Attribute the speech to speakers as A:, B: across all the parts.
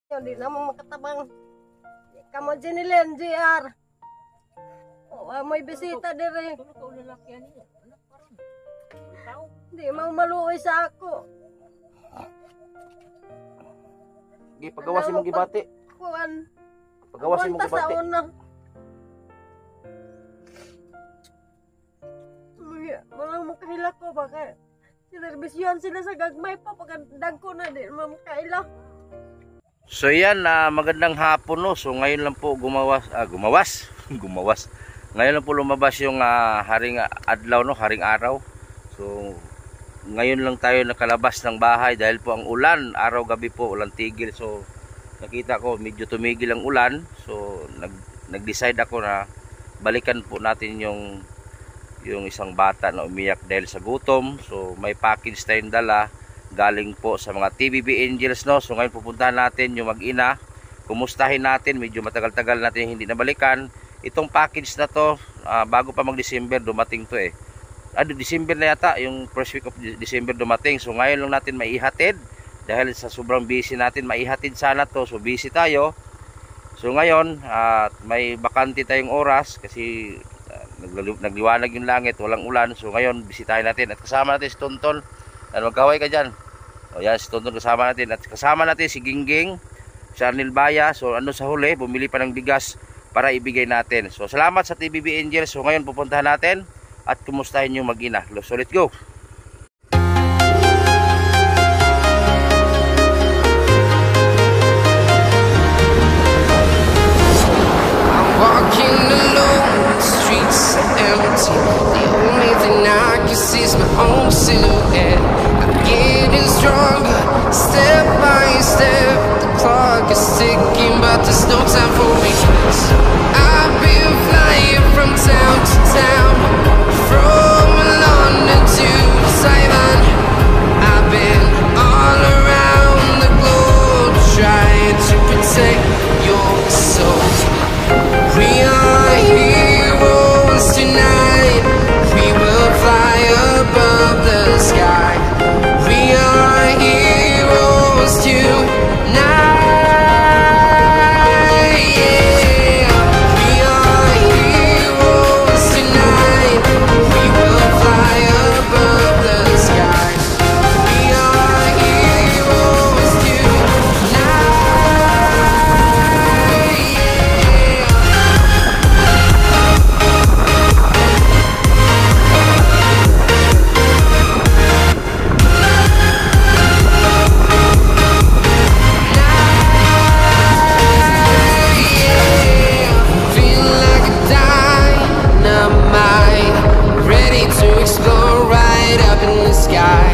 A: Hindi naman makatabang. Kamu Jenilen, JR. May bisita dire. Hindi mau maluoy sa ako.
B: Gi pagawasin mo gibati.
A: Kuan.
B: Pagawasin mo gibati.
A: Walang makahila ko baka sinerbisyon sila sa gagmay pa pagkandag ko na di makahila.
B: So yan, magandang hapon no. So ngayon lang po gumawas. Ngayon lang po lumabas yung haring adlaw no, haring araw. So ngayon lang tayo nakalabas ng bahay dahil po ang ulan, araw gabi po ulan tigil. So nakita ko medyo tumigil ang ulan. So nag-decide ako na balikan po natin yung isang bata na umiyak dahil sa gutom. So may package tayong dala galing po sa mga TBB Angels no. So ngayon pupuntahan natin yung mag-ina. Kumustahin natin, medyo matagal-tagal natin hindi nabalikan. Itong package na to, bago pa mag-December dumating to eh. December na yata, yung first week of December dumating. So ngayon lang natin maihatid dahil sa sobrang busy natin, maihatid sana to. So busy tayo. So ngayon, may bakante tayong oras kasi nagliwanag yung langit, walang ulan. So ngayon, bisitahin natin at kasama natin si Tonton. Magkaway ka dyan. O yan, si Tonton kasama natin. At kasama natin si Gingging, si Arnel Baya. So ano sa huli, bumili pa ng bigas para ibigay natin. So salamat sa TBB Angels. So ngayon pupuntahan natin at kumustahin yung mag-ina. So let's go.
C: I'm walking alone, the streets are empty. The only thing I can see is my own silhouette. I'm getting stronger, step by step. The clock is ticking, but there's no time for me. I've been flying from town to town, from London to Taiwan. I've been all around the globe trying to protect your soul. We are heroes tonight. We will fly above the sky. We are heroes tonight. Yeah. We are heroes tonight. We will fly above the sky. We are heroes tonight. Feel like a dynamite, ready to explode right up in the sky.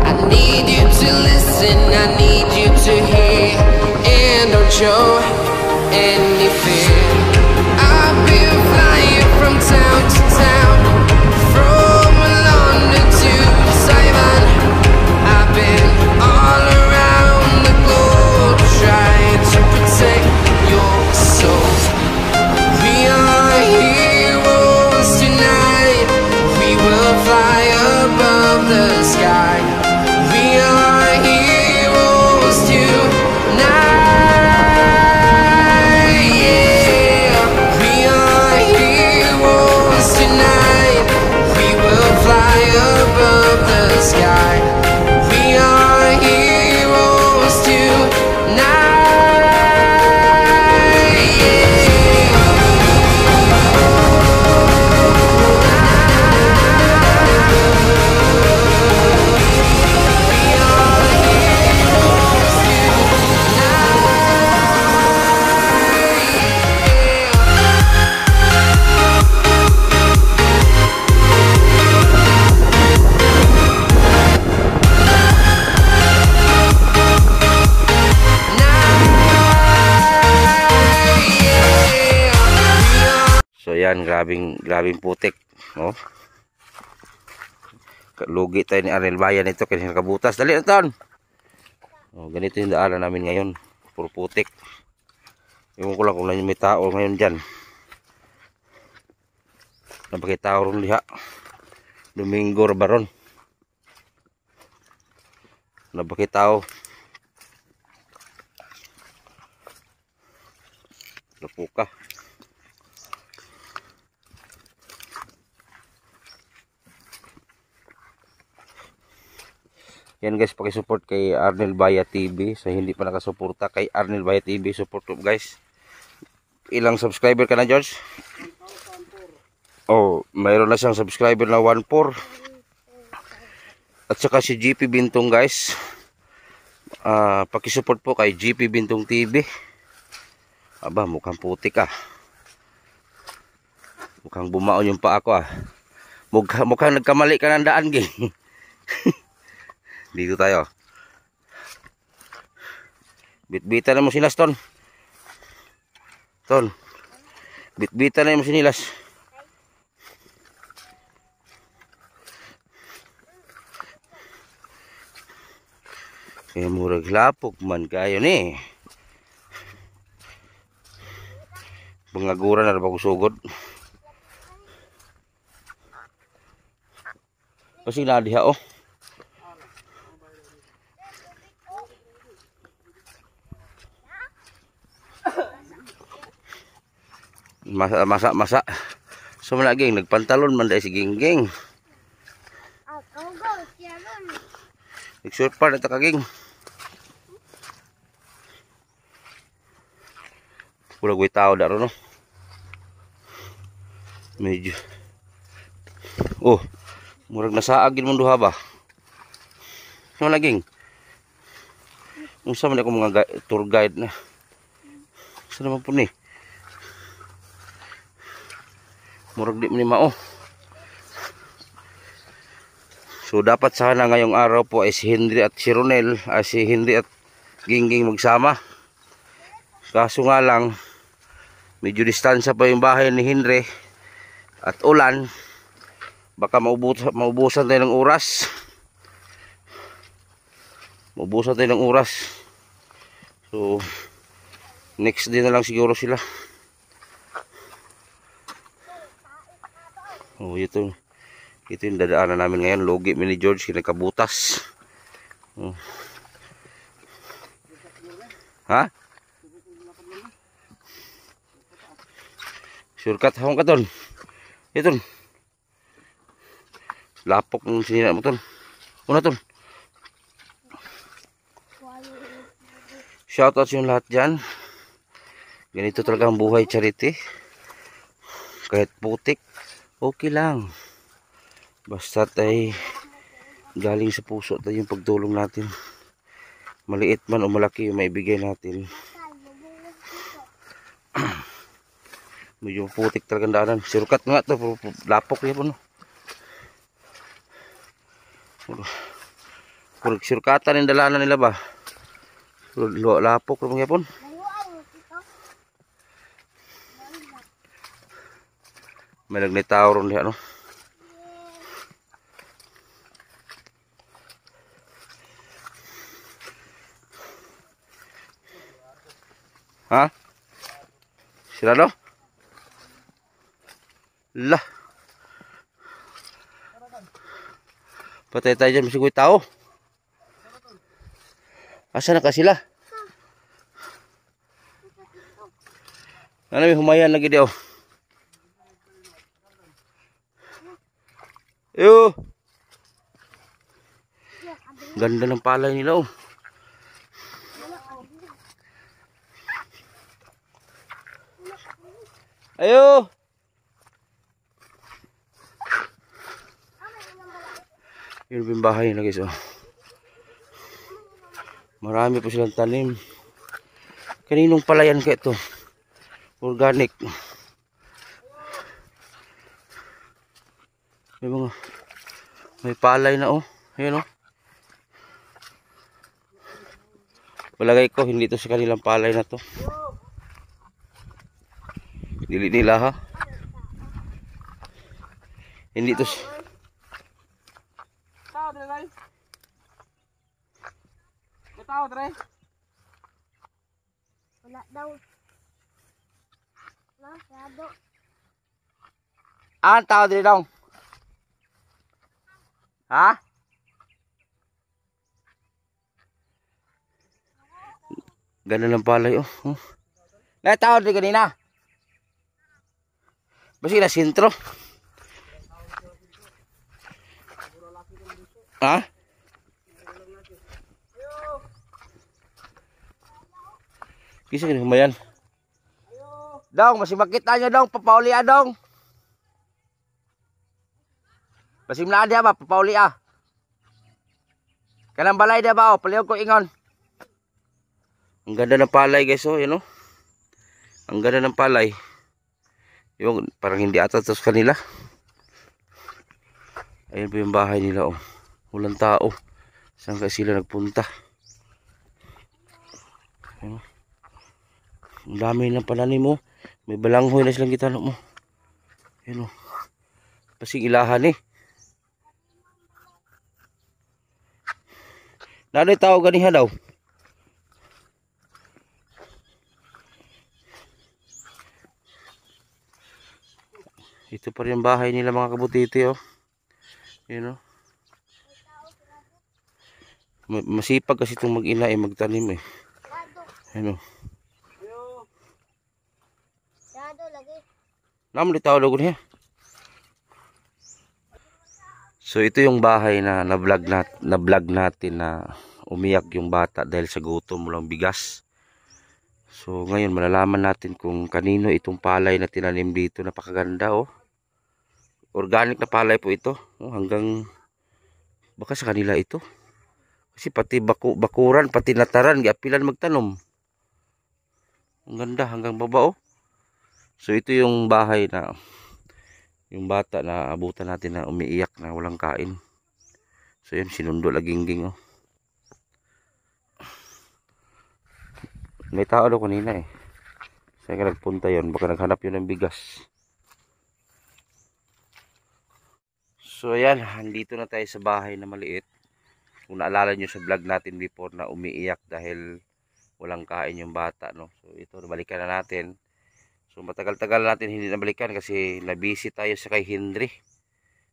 C: I need you to listen, I need you to hear, and don't show any fear. I've been flying from town to town, from London to Taiwan. I've been all around the globe trying to protect your soul. We are heroes tonight. We will fly above the sky. We are heroes tonight. Yeah. We are heroes tonight. We will fly above the sky. We are heroes tonight. Yeah.
B: So yan, grabing putik, no? Lugi tayo ni Arnel Bayan ito kasi nakabutas. Dali na ton. Oh, ganito yung daanan namin ngayon. Puro putik. Ewan ko lang kung may tao ngayon dyan. Napakitao ron liha. Domingo Rabaron. Napakitao. Lapuka. Yan guys, pakisupport kay Arnel Baya TV. Sa hindi pa nakasuporta kay Arnel Baya TV, support ko guys. Ilang subscriber ka na, George? Oh, mayroon na siyang subscriber na 1.4. At saka si GP Bintong guys. Pakisupport po kay GP Bintong TV. Aba, mukhang putik ah. Mukhang bumaon yung paa ko ah. Mukhang nagkamali ka ng daan, gang. Dito tayo. Bitbitan na mo sinas, Ton. Ton. Bitbitan na mo sinilas. Kaya murag lapog man kayo ni. Pangaguran na bago sugod. Kasi nadiha oh. Masa. So malaging nagpantalon man dahil si Gingging. Nag-short pa na takaging. Pura gue tao daro no. Medyo. Oh, murag nasaagin mong duha ba? Ano laging? Unsa man ako mga tour guide na. Sa naman po ni. Murag di man mao. So dapat sana ngayong araw po ay si Henry at si Ronel, si Henry at Gingging magsama. Kaso nga lang medyo distansya pa yung bahay ni Henry at ulan. Baka maubusan tayo ng oras. Maubusan tayo ng oras. So next day na lang siguro sila. Oh, ito yung dadaanan namin ngayon. Logi mini George, kinakabutas. Oh. Ha? Shortcut hawang ka ton. Ito. Lapok ng sinira mo ton. Una ton. Shoutout sa yung lahat dyan. Ganito talaga ang buhay, charity. Kahit putik, okay lang. Basta ay galing sa puso tayo yung pagtulong natin. Maliit man o malaki yung maibigay natin. Medyo putik talagang daanan. Sirukat nga ito. Lapok yan po no. Purag sirukatan yung dalanan nila ba? Lapok naman yan po. May nagnitaw ron diyan no. Ha? Sirado? Lah. Patay tayo dyan, masiguy tao. Asa na ka sila? Ano may humayan lagi daw? Yo. Ganda ng palay nila oh. Ayo. Yun yung bahay na guys oh. Marami po silang tanim. Kaninong palayan ka ito? Organic. May palay na oh. Ayun oh. Palagay ko hindi ito sa kanilang palay na to. Dili nila ha. Hindi ito.
D: Tao dre guys. Tao dre.
A: Wala daw. Masyado.
B: Ah, tao diri daw. Ha? Ganda ng palay oh. Natawad rin kanina. Basi na sintro. Ha? Kisa ka humayan. Dong, masih makita nyo dong, papauli dong. Masih na dia ba, papauli Kanang balay dia ba, palihog ko ingon. Ang ganda ng palay guys, oh, yun oh. Ang ganda ng palay. Yung parang hindi ata sa kanila. Ayun po yung bahay nila, oh. Walang tao. Saan kasi sila nagpunta? Ayun. Ang dami ng pananim mo. May balanghoy na silang gitano mo. Ayun, oh. Pasing ilahan eh. Nanay tao ganihan daw. Ito pa rin ang bahay nila mga kabutiti, oh. Yun, oh. Masipag kasi itong mag-ina eh, magtanim eh. Yun, oh. Naman di tao daw niya. So ito yung bahay na na-vlog natin na umiyak yung bata dahil sa gutom, walang bigas. So ngayon malalaman natin kung kanino itong palay na tinanim dito. Napakaganda, oh. Organic na palay po ito, oh, hanggang baka sa kanila ito. Kasi pati bakuran, pati nataran, giapilan magtanom. Ang ganda hanggang baba, oh. So ito yung bahay na yung bata na abutan natin na umiiyak na walang kain. So yun, sinundo laging-ging, oh. May tao daw kanina eh. Saan ka nagpunta yun? Baka naghanap yun ng bigas. So ayan, andito na tayo sa bahay na maliit. Kung naalala nyo sa vlog natin before na umiiyak dahil walang kain yung bata, no? So ito, balikan na natin. So matagal-tagal natin hindi nabalikan kasi nabisi tayo sa kay Henry.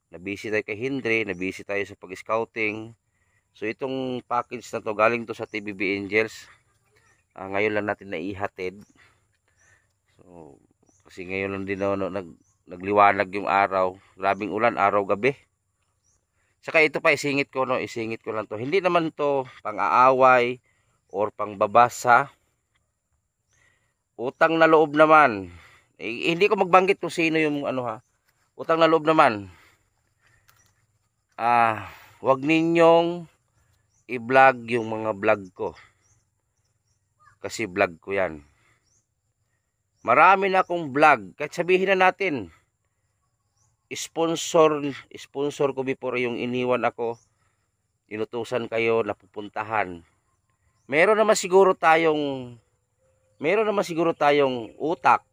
B: Nabisi tayo sa pag-scouting. So itong package na to galing to sa TBB Angels. Ngayon lang natin naihatid. So kasi ngayon lang din nagliwanag yung araw. Grabing ulan, araw gabi. Saka ito pa isingit ko lang to. Hindi naman to pang-aaway or pangbabasa. Utang na loob naman. Hindi ko magbanggit kung sino yung ano ha. Utang na loob naman. Wag ninyong i-vlog yung mga vlog ko. Kasi vlog ko yan. Marami na akong vlog. Kahit sabihin na natin, sponsor ko before yung iniwan ako. Inutusan kayo na pupuntahan. Meron naman siguro tayong utak.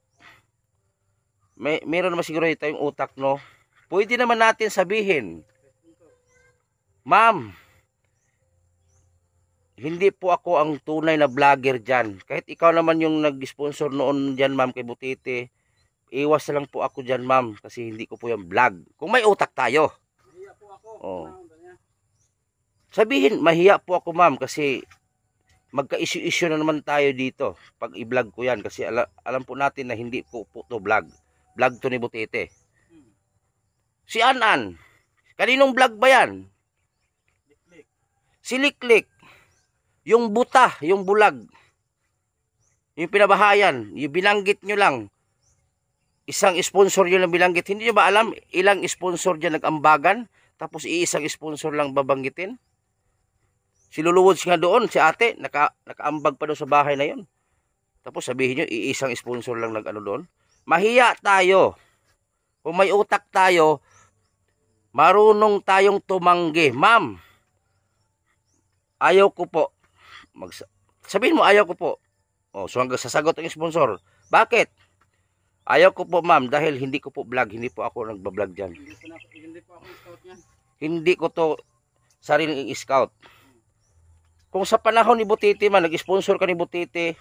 B: Meron naman siguro tayong utak, no? Pwede naman natin sabihin, ma'am, hindi po ako ang tunay na vlogger dyan. Kahit ikaw naman yung nag-sponsor noon dyan, ma'am, kay Butiti, iwas na lang po ako dyan, ma'am, kasi hindi ko po yung vlog. Kung may utak tayo. Mahiya po ako. Oh. Sabihin, mahiya po ako, ma'am, kasi magka-issue na naman tayo dito pag i-vlog ko yan kasi alam po natin na hindi po to vlog to ni Butete. Si Anan, kaninong vlog ba yan? Si Liklik, yung buta, yung bulag, yung pinabahayan, yung binanggit nyo lang, isang sponsor nyo lang binanggit. Hindi nyo ba alam ilang sponsor dyan nag-ambagan tapos iisang sponsor lang babanggitin? Si Luluwods nga doon, si ate, nakaambag pa doon sa bahay na yun. Tapos sabihin nyo, iisang sponsor lang nag-ano doon. Mahiya tayo. Kung may utak tayo, marunong tayong tumanggi. Ma'am, ayaw ko po. Sabihin mo, ayaw ko po. O, so hanggang sasagot ang sponsor. Bakit? Ayaw ko po, ma'am, dahil hindi ko po vlog. Hindi po ako nagbablog dyan.
D: Hindi po ako scout yan.
B: Hindi ko to sariling scout. Kung sa panahon ni Butiti man, nag-sponsor ka ni Butiti,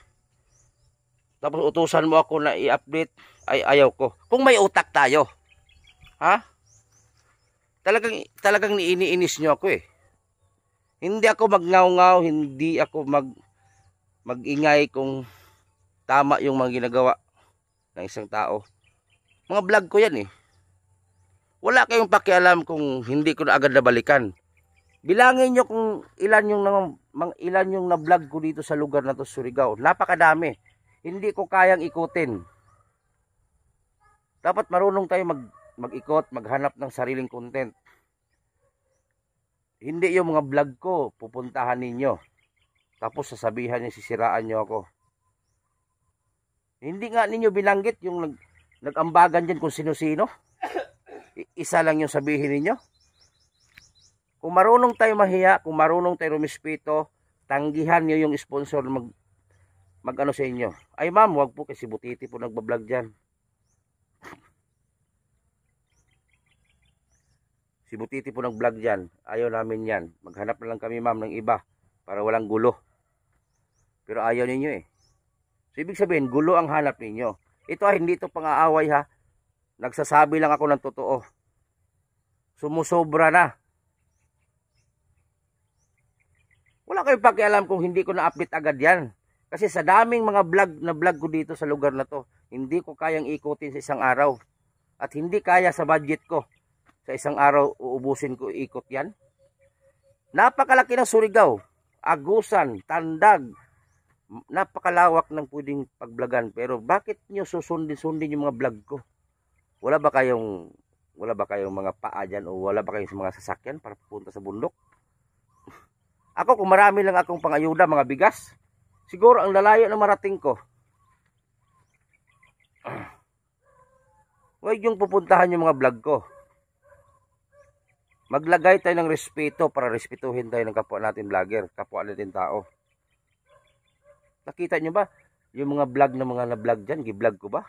B: tapos utusan mo ako na i-update, ay ayaw ko. Kung may utak tayo, ha? Talagang iniinis nyo ako eh. Hindi ako magngaw-ngaw, hindi ako mag-ingay kung tama yung mga ginagawa ng isang tao. Mga vlog ko yan eh. Wala kayong pakialam kung hindi ko na agad nabalikan. Bilangin nyo kung ilan yung na-vlog ko dito sa lugar na to, Surigao. Napakadami. Hindi ko kayang ikutin. Dapat marunong tayo mag-ikot, maghanap ng sariling content. Hindi yung mga vlog ko pupuntahan ninyo. Tapos sasabihan niyo, sisiraan nyo ako. Hindi nga ninyo binanggit yung nag-ambagan dyan kung sino-sino. Isa lang yung sabihin ninyo. Kung marunong tayo mahiya, kung marunong tayo rumispito, tanggihan nyo yung sponsor mag-ano sa inyo. Ay ma'am, wag po kasi Butiti po nagbablog dyan. Si Butiti po nag-vlog dyan. Ayaw namin yan. Maghanap na lang kami ma'am ng iba para walang gulo. Pero ayaw ninyo eh. So ibig sabihin, gulo ang hanap ninyo. Ito ay hindi ito pang-aaway ha. Nagsasabi lang ako ng totoo. Sumusobra na. Wala kayong pakialam kung hindi ko na-update agad yan. Kasi sa daming mga vlog ko dito sa lugar na to, hindi ko kayang ikutin sa isang araw. At hindi kaya sa budget ko. Sa isang araw, uubusin ko ikot yan. Napakalaki ng Surigao. Agusan, Tandag. Napakalawak ng pwedeng pagvlogan. Pero bakit nyo susundin yung mga vlog ko? Wala ba kayong mga paa dyan o wala ba kayong mga sasakyan para pupunta sa bundok? Ako kung marami lang akong pangayuda, mga bigas, siguro ang lalayo na marating ko. Huwag yung pupuntahan yung mga vlog ko. Maglagay tayo ng respeto para respetuhin tayo ng kapwa natin vlogger, kapwa natin tao. Nakita nyo ba yung mga vlog na mga na-vlog dyan? Gi-vlog ko ba?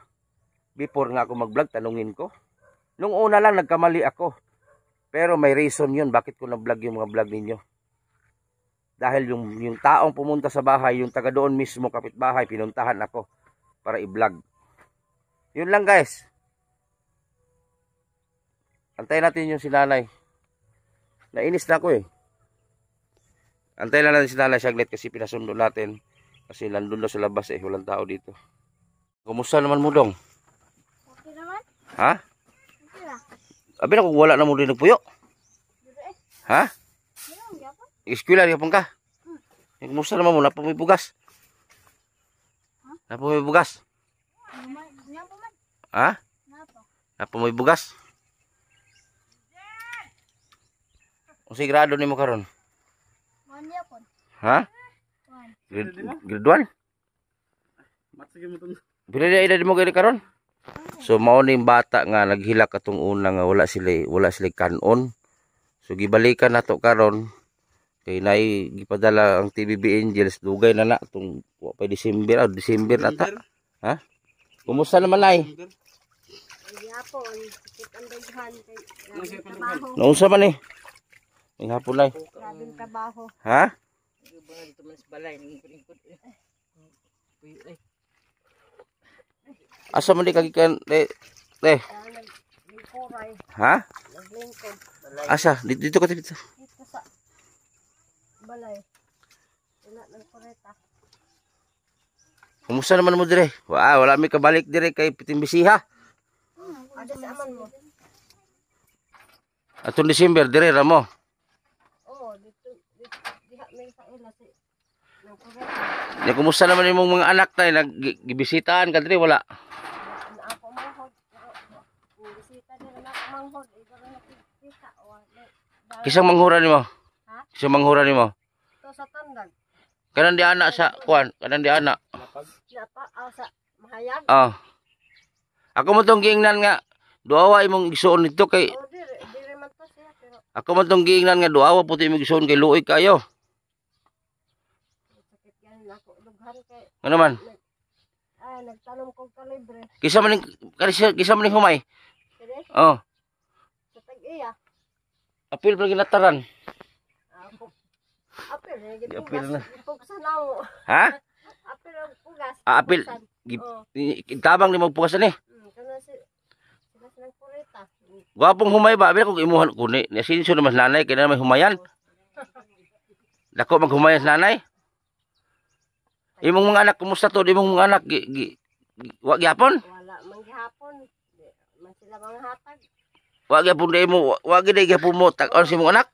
B: Before nga ako mag-vlog, tanungin ko. Nung una lang, nagkamali ako. Pero may reason yun, bakit ko na-vlog yung mga vlog ninyo. Dahil yung taong pumunta sa bahay, yung taga doon mismo, kapitbahay, pinuntahan ako para i-vlog. Yun lang guys. Antayin natin yung si nanay. Nainis na ako eh. Antayin lang natin si nanay saglit kasi pinasundo natin. Kasi nandun daw sa labas eh, walang tao dito. Kumusta naman mo dong?
A: Okay naman.
B: Ha?
A: Okay lang.
B: Abi na kung wala na mo din nagpuyo. Ha? Eskwela, yapon ka? Kumusta naman mo? Napa may bugas? Napa may bugas? Ha? Napa may bugas? Kung grado ni mo karon? Ha? Grade 1?
D: Matsige mo to.
B: Bila na edad mo gani karon? So mao ni bata nga naghilak atong una nga wala sila kanon. So gibalikan nato karon kay nay gipadala ang TBB Angels dugay na tong pa December na ta. Ha? Kumusta naman nay?
A: Yapon, sakit ang daghan kay trabaho.
B: Naunsa man ni? Ning hapon nay.
A: Grabing trabaho.
B: Ha? Asa man di kagikan
A: Nagkuray,
B: ha?
A: naglingkod.
B: Asa dito ka dito.
A: Dito sa balay. Wala ng kureta.
B: Kumusta naman mo dire? Wala mi kabalik dire kay Pitimbisiha.
A: Ada sa aman mo.
B: Atong December dire ra mo.
A: Oo, dito diha may sa ila si ng kureta.
B: Ni kumusta naman imong mga anak tay nagbisitahan ka dire wala?
A: Ako manghod. Pero bisita nila na ako manghod. Ito na nakikita.
B: Kisang manghura nimo?
A: Ha?
B: Kisang manghura nimo?
A: Ito sa Tandag.
B: Kanang di ana sa kuan, kanang di ana.
A: Napa, sa Mahayag.
B: Ako mo tong giingnan nga duawa imong igsuon nito kay
A: O, dire man to siya. Pero,
B: ako mo tong giingnan nga duawa puti imong igsuon kay luoy kayo.
A: sakit yan ako. Lughan kay,
B: Ano man?
A: nagtanong kong kalibre.
B: Kisa man ning humay.
A: Sige,
B: Oh,
A: sa tag-iya.
B: apil pa ginataran.
A: Ako, apil,
B: Apil na.
A: Ipugsan na mo.
B: Ha?
A: Apil ang pugas.
B: Apil.
A: Oo.
B: Tabang ni magpugasan ni.
A: Kana sila silang kureta.
B: Gwapong humay ba? Abi kung imuhan kuni. Ni sinso naman nanay kay na may humayan. Dako maghumayan sa nanay. Imong mga anak kumusta to? Imong mga anak wa gyapon?
A: Wala man gihapon. Di man sila mga hatag.
B: Wa gyapon dai mo, wa gyud gyapon mo tag-on si imong anak.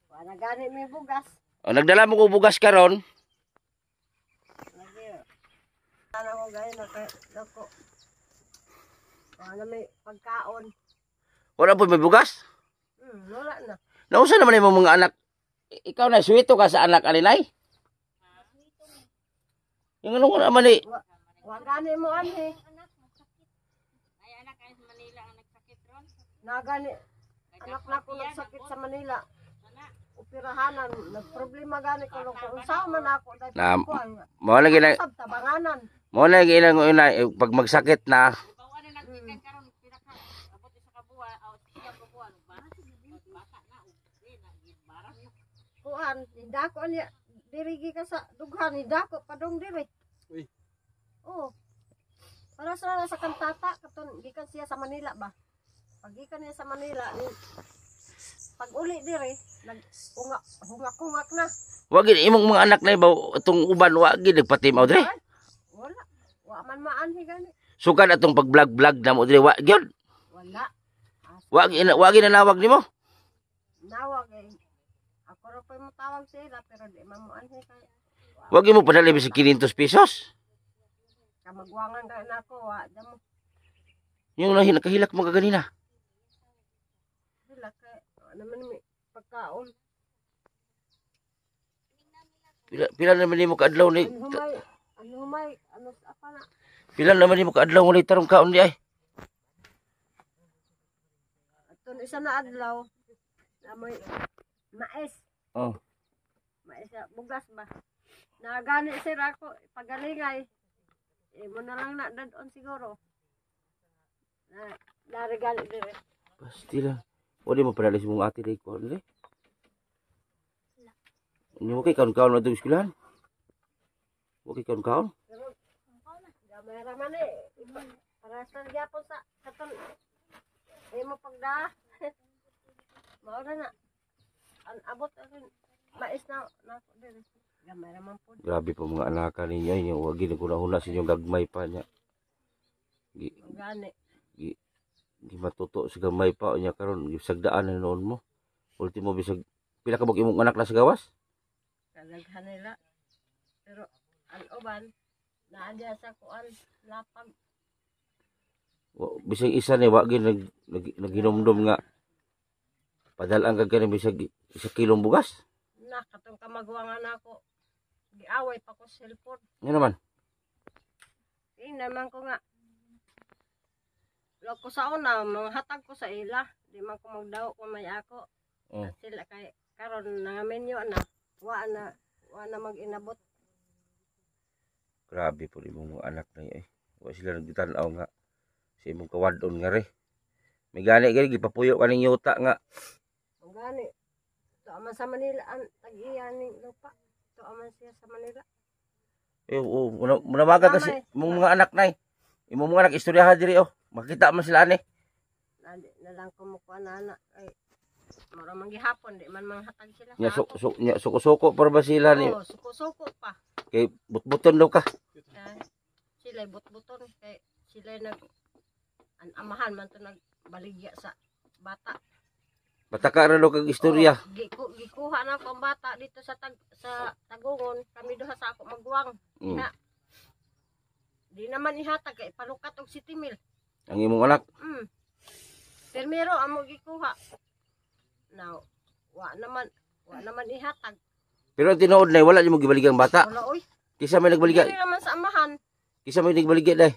A: Wala gani may bugas.
B: O, nagdala mo ko bugas karon.
A: Lagi. Ano ko gaya na kay dako. Wala may pagkaon.
B: Wala po may bugas.
A: Wala na.
B: Nausa naman imong mga anak. Ikaw na swito ka sa anak aninay. Yung ano ko naman eh.
A: Wa gani mo anhi. Na gani anak na ko nagsakit sa Manila. Operahanan, nagproblema gani ko kung unsa man ako dahil
B: Na-
A: ko ang
B: Mo na gina
A: tabanganan.
B: mo na ginang una pag magsakit na.
A: Kuan, idako niya dirigi ka sa dughan, idako padong diri.
D: Uy.
A: Oo. Para sa kantata katon gikan siya sa Manila ba. Pag gikan niya sa Manila, pag uli diri, hungak na.
B: Wa gid imong mga anak na ibaw itong uban wa gid nagpatimaw dre.
A: Ay, wala. Wa man maanhi gani.
B: Sukad atong pag-vlog na mo dre wa gyud.
A: Wala.
B: Wa gid nanawag nimo.
A: Nawag eh. Ako ra pa mo tawag sila pero di man mo anhi kay
B: Wa gyud mo padali bisig 500 pesos.
A: kamagwangan ka na ako, wa da mo.
B: Yung nakahilak mo kaganina.
A: Sila kay naman may pagkaon.
B: Pila naman nimo kaadlaw ni
A: Ano humay, ano apa na.
B: pila naman nimo kaadlaw ni tarong kaon di ay.
A: Aton isa na adlaw. Namoy mais.
B: Oh.
A: Mais bugas ba. Nagani sira ako pagalingay. Mo na lang na dadon siguro. Naregali dire.
B: Pasti lang. O di mo padali si mong ate day ko dire. Nimo kay kaon-kaon na dug eskwelahan. Okay kaon-kaon.
A: Pero gamay ra man eh. Para sa gyapon sa katon. Mo pagda. Mao na. An abot akin mais na dire. Gamay ra man pud.
B: Grabe po mga anak ninyo inyo wa gid ko na sa inyong gagmay pa niya.
A: Gani.
B: Di matuto sa gamay pa niya karon gisagdaan na noon mo. Ultimo bisag pila ka bug imong anak na sa gawas?
A: Kadaghan nila. Pero ang uban naandya sa kuan lapag.
B: Bisag isa ni wa gid naginomdom nga padalaan ka kani bisag 1 kilong bugas.
A: Na katong kamagwangan ako. Giaway pa ko sa cellphone.
B: Nga naman.
A: Naman ko nga. Loko sa una, mga hatag ko sa ila. Di man ko magdaw kung may ako.
B: Oh.
A: Sila kay karon nga menyo na. Wa na mag-inabot.
B: Grabe po imong mga anak na eh. Wa sila nagtanaw nga sa imong kawadon nga re. May gani gipapuyo kaning yuta nga.
A: Ang gani. Ito aman sa Manila ang tag-iyan ning lupa. Ito aman siya sa Manila.
B: Eh, munamaga kasi imong mga anak nay. Imong mga anak istoryahan diri oh. Makita man sila ani.
A: Na lang ko mo kuan na ay mura man gihapon di man manghatag sila
B: Nya
A: sa ako.
B: suko-suko para ba sila ni
A: Oo, suko-suko pa.
B: kay butbuton daw ka.
A: Sila but-buton kay sila nag an amahan man to nagbaligya sa bata.
B: Pataka ra daw kag istorya.
A: Gikuha na ko ang bata dito sa Tagungon. Kami duha sa ako magwang.
B: Mm.
A: Di naman ihatag kay palukat og City Mill.
B: Ang imong anak.
A: Permero amo gikuha. Now, wa naman ihatag.
B: Pero ang tinuod nay wala di mo gibaligyan ang bata.
A: Wala oy.
B: Kisa may nagbaligya.
A: Dili naman sa amahan.
B: Kisa may nagbaligya day.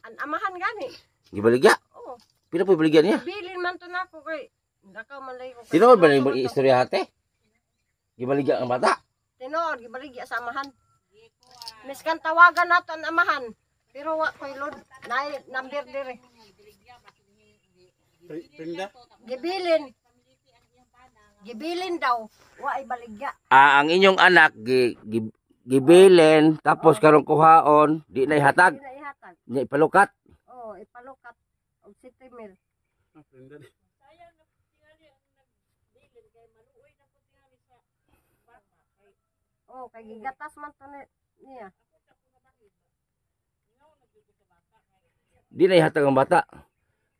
A: An amahan gani.
B: Gibaligya.
A: Oo.
B: Pila po ibaligya niya?
A: Bilin man to nako kay dakaw man lay ko.
B: Tinuod ba ni istorya ate? Gibaligya ang bata.
A: Tinuod gibaligya sa amahan. Miskan tawagan nato ang amahan. Pero wa koy load. Nay number dire.
D: Prinda?
A: Gibilin daw. Wa ay baligya.
B: Ang inyong anak gibilen tapos karong kuhaon di na ihatag.
A: Di na ihatag.
B: Nya ipalukat.
A: Oo, ipalukat og City Mill.
D: Prinda.
A: Oh, kay gigatas man to niya.
B: Di na ihatag ang bata.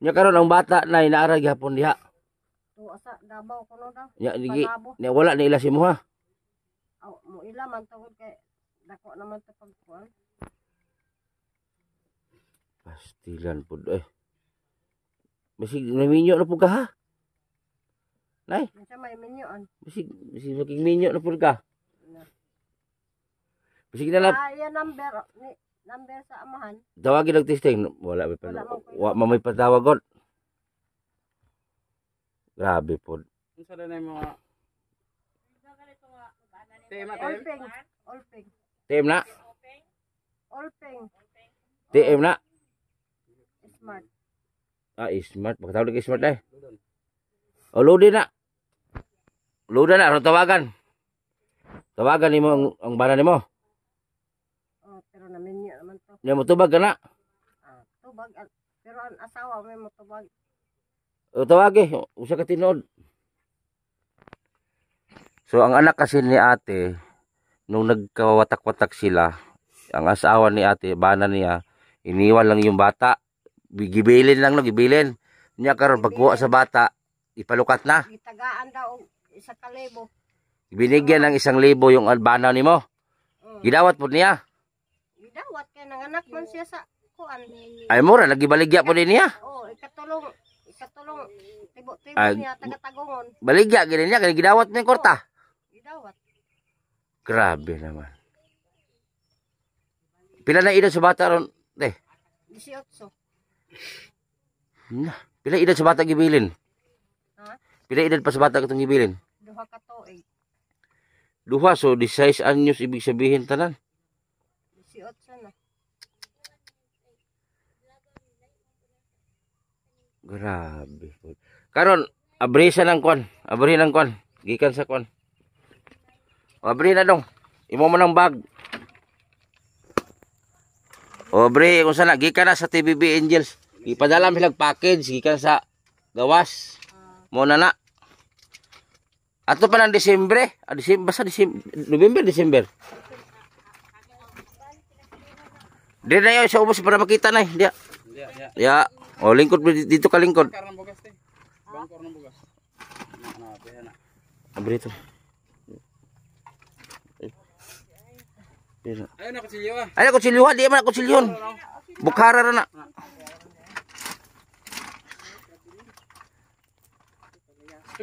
B: Nya karon ang bata na inaara gyapon diha.
A: To asa Davao kuno daw.
B: Nya
A: Panabo.
B: wala na ila si mo ha.
A: Aw, mo ila man tawag kay dako naman to pagkuan.
B: Pastilan pud eh. Bisig naminyo na pud ka ha. Nay,
A: Minsan may minyoan.
B: bisig maging minyo na pud ka. Bisig na lang
A: Iya number sa amahan.
B: tawagin og testing. Wala pa
A: Wala man
B: wa mamay patawagon. Grabe pud.
D: Unsa na yung mga tema tayo?
A: Olping.
B: TM na.
A: Olping.
B: TM na.
A: Smart.
B: Ah, smart. Pagkatawag kay smart eh. O, loaded na. Loaded na. Ano tawagan? Tawagan ni mo ang bana ni mo.
A: Oh, pero naminyo naman to.
B: Niya mo tubag ka na.
A: Tubag. Pero ang asawa may mo tubag.
B: O, tawag eh. Usa ka tinood. So, ang anak kasi ni ate, nung nagkawatak-watak sila, ang asawa ni ate, bana niya, iniwan lang yung bata. Gibilin lang, no? Gibilin. Niya karon pagkuha sa bata, ipalukat na.
A: Gitagaan daw og 1,000.
B: Binigyan ng 1,000 yung bana ni mo. Gidawat po niya.
A: Gidawat kay nanganak man siya sa kuan.
B: Ay mura, nagibaligya po din niya.
A: Oh, ikatulong tibo-tibo
B: Ah,
A: niya taga-tagongon.
B: Baligya, ganyan niya. Kaya gidawat mo yung korta.
A: Gidawat.
B: Grabe naman. Pila na edad sa bata ron?
A: 18.
B: Pila edad sa bata gibilin?
A: Ha?
B: Pila edad pa sa bata katong gibilin?
A: Duha ka tuig.
B: Duha, so 16 anyos ibig sabihin tanan.
A: 18 na.
B: Grabe. Karon, abri ng kwan. Abri ng kwan. Gikan sa kwan. Abri na dong. Imo mo ng bag. O, bre, kung sana, gikan na sa TBB Angels. Ipadala silang package, gikan sa gawas. Muna na. Ato pa ng Disyembre. Basta November, December. Di na yun, sa ubos para makita na eh. Diya. Ya. O, lingkod, dito ka lingkod.
D: Bangkar ng bugas te. Bangkar ng bugas. Na.
B: Abri ito.
D: Ayun na kutsilyo ah.
B: Ay, kutsilyuhan. Di man kutsilyuhan. Bukhara na na.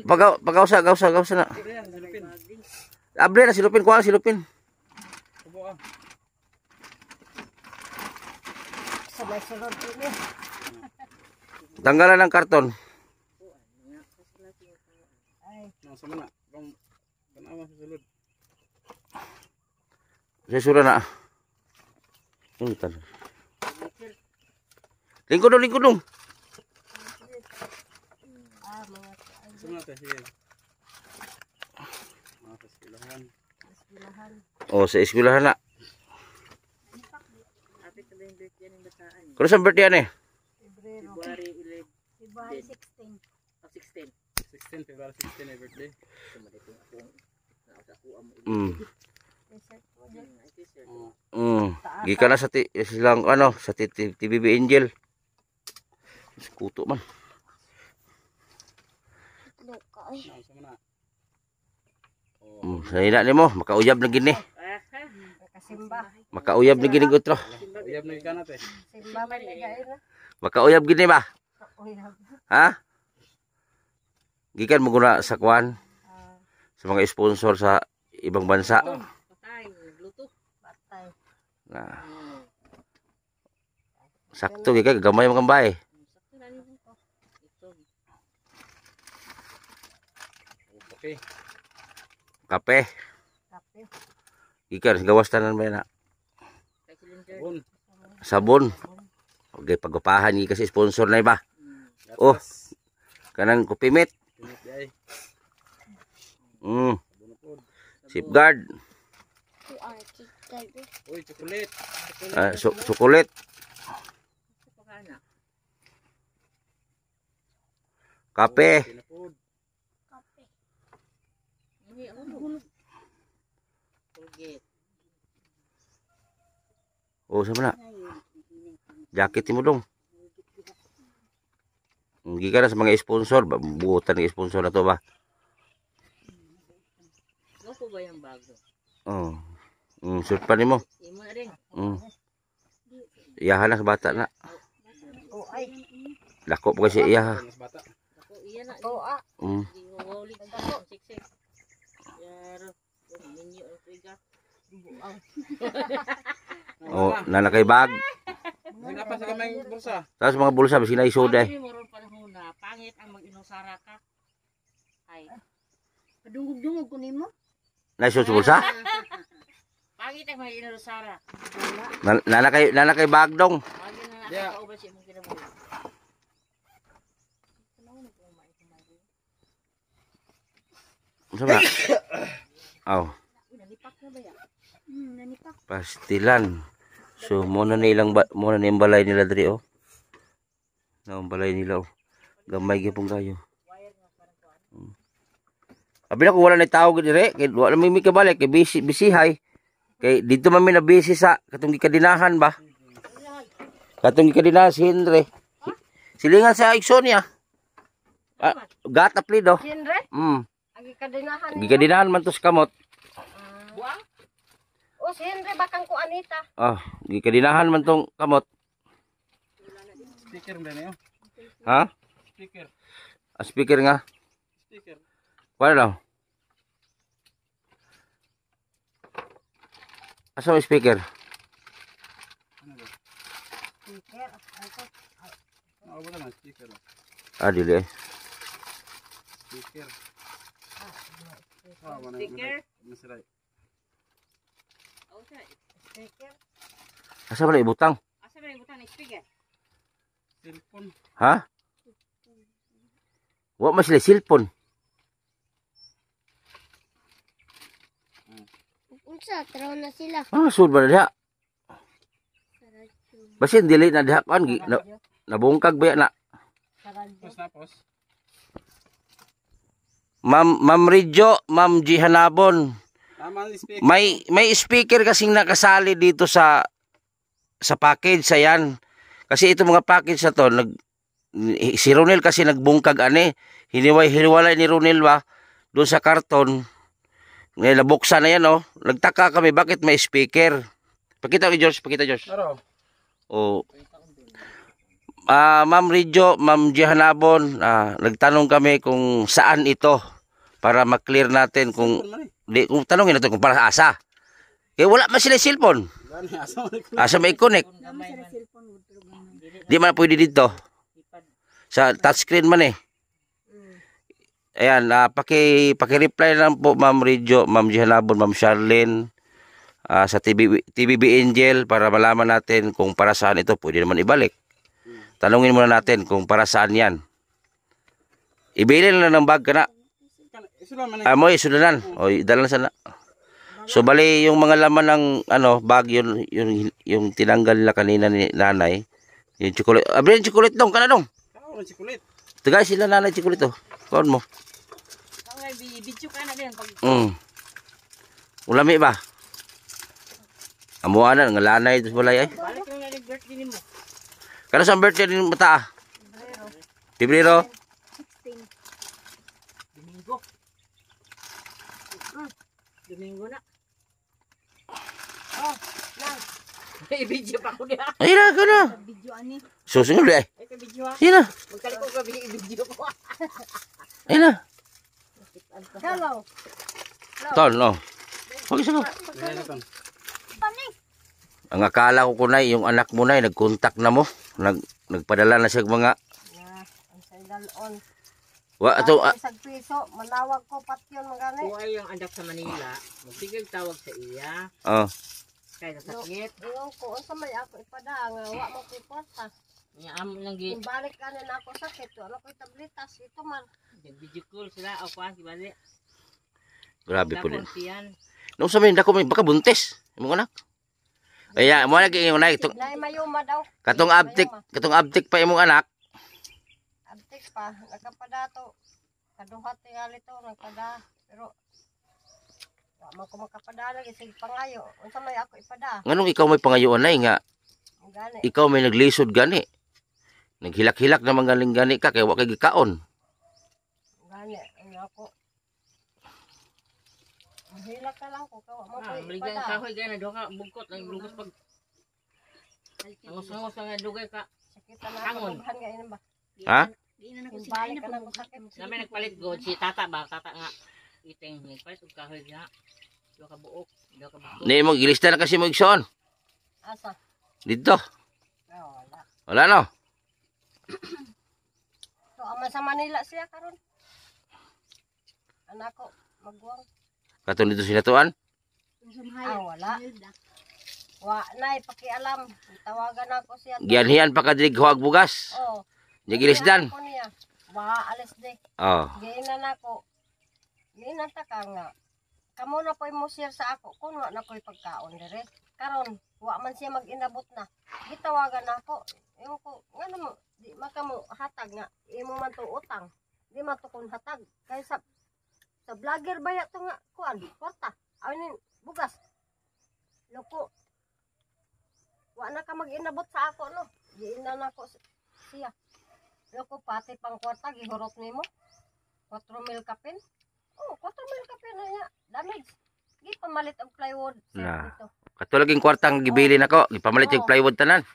B: Pagawsa na.
D: Ayan, silupin.
B: Abre na silupin. Kuha ang silupin.
D: Kubo ah.
A: Sabay sulod ini.
B: Tanggalan ng karton.
D: Nang sama na. Kanawa sa sulod.
B: Sesura na. Lingkod dong.
D: Sama na te, sige. Sa eskwelahan.
B: O, sa eskwelahan na. Kung saan birthday yan eh?
A: February 16.
D: 16, February 16 ay birthday.
B: Gikan na sa silang sa TBB Angel. Kuto man.
D: Nang sama na.
B: Sa ina nimo, makauyab na gini.
A: Kasimba.
B: Makauyab na gini gutro.
D: Uyab na ikan te.
A: Simba man gayon na.
B: Makauyab gini ba?
A: Uyab.
B: Ha? Gikan mo guna sa kwan. Sa mga sponsor sa ibang bansa.
A: Patay.
B: Na. Sakto gikan gamay mo kambay.
D: Okay.
B: Kape.
A: Kape.
B: Gikan gawas tanan ba na?
D: Sabon.
B: Sabon. Okay, pagapahan ni kasi sponsor na iba. Oh, kanang kupimit.
D: Pinit di ay.
B: Safeguard.
D: Uy, chocolate.
B: Chocolate. Kape.
D: Pinapod.
B: Oh, sama na. Jacket mo dong. Gikan na sa mga sponsor, buutan ng sponsor na to ba?
E: Gusto ba yung bago?
B: Oh. Suot pa nimo.
E: Imo na rin.
B: Iyahan na sa bata na.
A: Oh, ay.
B: Dako po kasi iya.
D: Mas bata.
E: Ako, iya na.
A: Oh, ah.
E: Di ko ulit. Siksik. Yaro. Minyo ang tuiga.
B: Oh, nanakay bag.
D: Sinapa sa kamay bulsa.
B: Tapos mga bulsa bisin na isoda eh.
E: Sabi mo ron panahon na pangit ang mag-inusara ka. Ay.
A: Kadungog-dungog ko nimo.
B: Naisod sa bulsa?
E: Pangit ang mag-inusara.
B: Nanakay bag dong.
E: Pangit na
D: Yeah.
E: nakakaubas siya mong kinabuhi.
B: Sama. Oh,
E: Nalipak na ba yan? Nalipak.
B: pastilan. So muna na yung balay nila diri oh. Na ang balay nila oh. Gamay gyapon kayo. Abi na kung wala na tao dire, kay wala may kabalik kay bisihay. Kay dito man mi na busy sa katong gikadinahan ba? Katong gikadinahan si Henry. Silingan sa Ixonia. Gat aplido.
A: Henry, ang ikadinahan.
B: Gikadinahan man to sa kamot.
A: Buang? Oh, si Henry bakang ko Anita.
B: Gikadinahan man tong kamot.
D: Sticker ba niyo?
B: Ha?
D: Sticker.
B: Speaker nga.
D: Sticker.
B: Wala daw. Asa may speaker?
D: Ano ba?
A: Speaker.
D: Ano ba naman sticker?
B: Dili eh.
D: Sticker.
E: Sticker?
D: Masiray.
E: Oh, sorry.
A: Speaker.
B: Asa ba na ibutang?
E: Asa ba yung butang ng speaker?
D: Cellphone.
B: Ha? Wa man sila cellphone.
A: Unsa, traw na sila.
B: Sud ba na diha? Basin dili na diha kan nabungkag ba na.
D: Tapos.
B: Ma'am Ridjo, Ma'am Jihanabon.
D: Tama ang speaker.
B: May speaker kasing nakasali dito sa package sa yan. Kasi ito mga package na to, si Ronel kasi nagbungkag ani. Hiniwalay ni Ronel ba doon sa karton. Ngayon nabuksan na yan oh. Nagtaka kami bakit may speaker. Pakita ni George, pakita George.
D: Aro.
B: Oh. Ma'am Ridjo, Ma'am Jihanabon, nagtanong kami kung saan ito para ma-clear natin kung tanongin natin kung para sa asa. Kaya wala man sila cellphone.
D: Gani asa mo ni.
B: Asa may connect. Di man pwede dito. Sa touchscreen man eh. Ayan, paki-reply lang po Ma'am Ridjo, Ma'am Jihanabon, Ma'am Charlene sa TVB Angel para malaman natin kung para saan ito. Pwede naman ibalik. Tanungin muna natin kung para saan yan. Ibilin lang ng bag ka na.
D: Isulan man.
B: Amoy, sudanan. O, dalan sana. So, bali, yung mga laman ng bag, yung tinanggal nila kanina ni nanay. Yung chocolate. Abri, yung chocolate dong, kana dong.
D: Kao ng chocolate.
B: Tagay sila nanay chocolate oh. Kaon mo.
E: Kung may video ka na din. Pag
B: Ulami ba? Amuha na, ngalanay ito sa balay ay.
E: balik yung birthday mo.
B: Kano sa birthday din mata ah? Pebrero.
E: Domingo. Domingo na. May video pa ko niya.
B: Ay na, kano.
E: Video ani.
B: Susunod eh.
E: Ay, ka video ha.
B: Sino?
E: Magkalik ko gabi video ko.
B: Ay na.
A: Hello.
B: Ton, no. Huwag isa ko. Ang akala ko kunay, yung anak mo na nag-contact na mo. Nagpadala na siya mga...
A: Ang sandalon.
B: Ito,
A: Isang piso, manawag ko patyon magani.
E: Kung ay yung anak sa Manila, magsigil tawag sa iya. Kaya sakit.
A: Iyon ko, unsa may ako ipada nga wa mo piporta.
E: Nga amo lang gi.
A: Balik ka na ako sakit, ano ko tablitas ito man.
E: Video call sila o kuan kibali.
B: grabe po din.
E: Siyan.
B: Nung sabihin, dako may baka buntis. Yung mga anak. Kaya, mo lagi yung anak.
A: Nay mayuma daw.
B: Katong abtik pa yung anak.
A: Abtik pa, nagkapada to. Kaduhat tingali to, nagpada. Pero Wa man ko makapadala gisig pangayo. Unsa may ako ipada?
B: Nganong ikaw may pangayuan na nga
A: Gani.
B: ikaw may naglisod gani. Naghilak-hilak naman galing gani ka kay wa kay gikaon.
A: Gani ano ako. Mahilak ka lang ko kawa mo ko
E: Balikan
A: ipada.
E: kahoy gana do ka bugkot ang lugos pag angos-angos nga dugay ka.
A: Sakita na
E: Hangon.
A: ako dughan nga inon ba?
B: Ha?
A: Balik ka na ko sakit.
E: Namin nagpalit god si tata ba tata nga iting nagpalit og kahoy nga. Do ka buok, do ka bugkot.
B: Ni mo gilista na kasi mo igsoon.
A: Asa?
B: Dito.
A: Wala.
B: Wala no.
A: So ama sa Manila siya karon. Anak ko magwang.
B: Katon dito sinatuan.
A: Wala. Wa nay pakialam. Tawagan ako siya.
B: Gianhian pa ka diri huwag bugas.
A: Oh.
B: Nya gilisdan.
A: Ako niya. Wa alis de.
B: Oh.
A: Giinan ako. Giinan ta ka nga. Kamo na po'y mo share sa ako kung wa na ko'y pagkaon dire. Karon, wa man siya mag-inabot na. Gitawagan ako. Ewan ko, ngano mo, di maka mo hatag nga. Imo man to utang. Di man to kung hatag. Kaya sa vlogger ba to nga, kuan, kwarta. Ayun, bugas. Loko. Wa na ka mag-inabot sa ako, no. Giinan ako siya. Loko, pati pang kwarta, gihurot nimo. 4,000 kapin. Oh, 4,000 kapin na niya. Damage. Di pamalit og plywood.
B: Na.
A: Dito.
B: Katulaging kwartang gibili nako, gipamalit yung plywood tanan.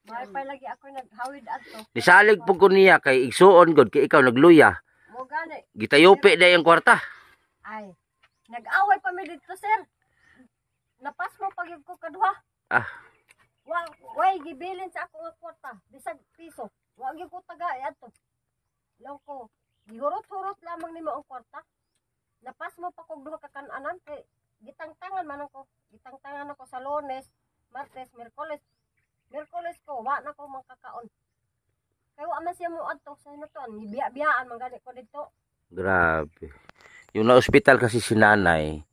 A: Mahal pa lagi ako naghawid adto.
B: Nisalig pug ko niya kay igsuon gud kay ikaw nagluya.
A: Mo gani.
B: Gitayope na yung kwarta.
A: Ay. Nag-away pa mi dito, sir. Napas mo pag ko kaduha.
B: Ah.
A: Way gibilin sa ako nga kwarta. Bisag piso. Wa gyud ko tagay adto. Lang ko. Gihurot-hurot lamang nimo ang kwarta. Napas mo pa kog duha ka kan-anan kay gitangtangan man ako. Gitangtangan ako sa Lunes, Martes, Miyerkules. Miyerkules ko wa na ko makakaon. Kay wa man siya mo adto sa hinatuan. Gibiya-biyaan man gani ko dito.
B: Grabe. Yung na-hospital kasi si nanay,